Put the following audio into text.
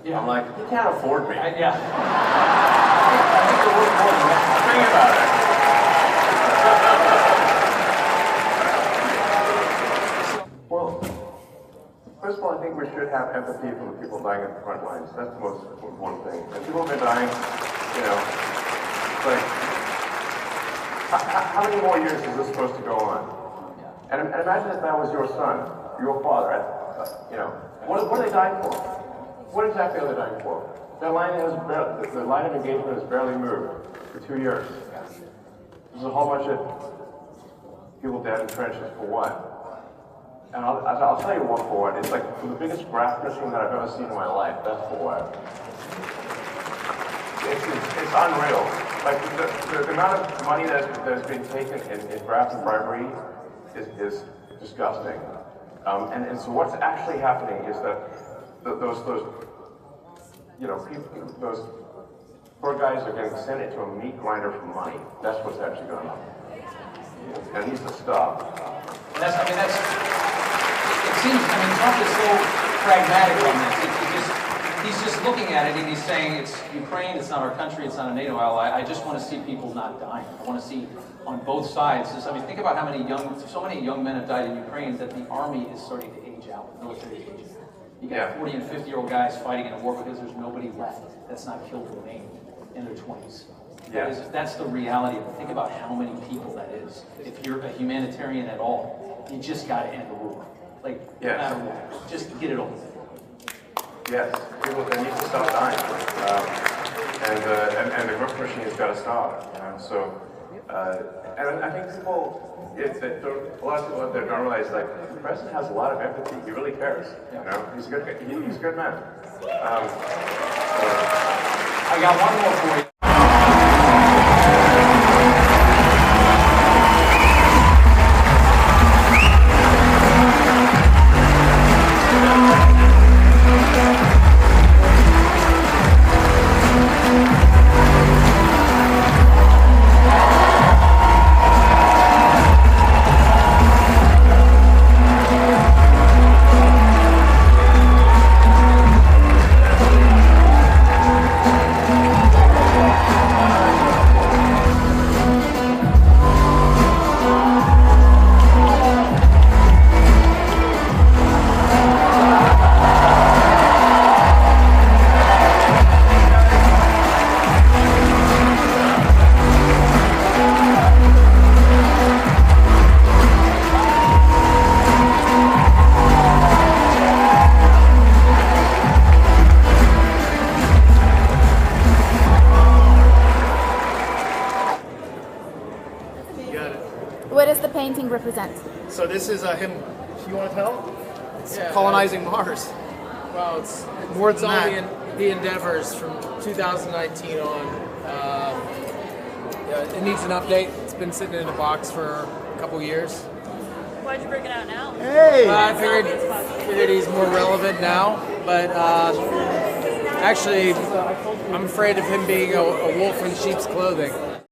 Yeah. I'm like, he can't afford me. Yeah. I think the word more than that. Think about it. Well, first of all, I think we should have empathy for the people dying at the front lines. That's the most important thing. And people have been dying, you know, it's like, how many more years is this supposed to go on? And imagine if that was your son, your father, you know, what are they dying for? What exactly are they dying for? The line of engagement has barely moved for 2 years. There's a whole bunch of people dead in trenches for what? And I'll tell you what for what. It's like the biggest graft machine that I've ever seen in my life. That's for what. It's unreal. Like the amount of money that's been taken in graft and bribery is disgusting. And so what's actually happening is that those you know, those poor guys are getting sent into a meat grinder for money. That's what's actually going on. And it needs to stop. And it seems, Trump is so pragmatic on this. He's just looking at it and he's saying it's Ukraine, it's not our country, it's not a NATO ally. I just want to see people not dying. I want to see on both sides. Think about how so many young men have died in Ukraine that the army is starting to age out, the military is aging out. You got 40 and 50-year-old guys fighting in a war because there's nobody left that's not killed or maimed in their 20s. That's the reality of it. Think about how many people that is. If you're a humanitarian at all, you just got to end the war. No matter what. Just get it over with. Yes, people they need to stop dying. And the growth machine has got to stop. You know? So, and I think people, a lot of people out there don't realize, like, the president has a lot of empathy. He really cares. You know, he's a good man. I got one more for you. What does the painting represent? So this is him, you want to tell? It's colonizing Mars. Well, it's More than all that. the endeavors from 2019 on. It needs an update. It's been sitting in a box for a couple years. Why'd you bring it out now? Hey! I figured he's more relevant now, but actually, I'm afraid of him being a wolf in sheep's clothing.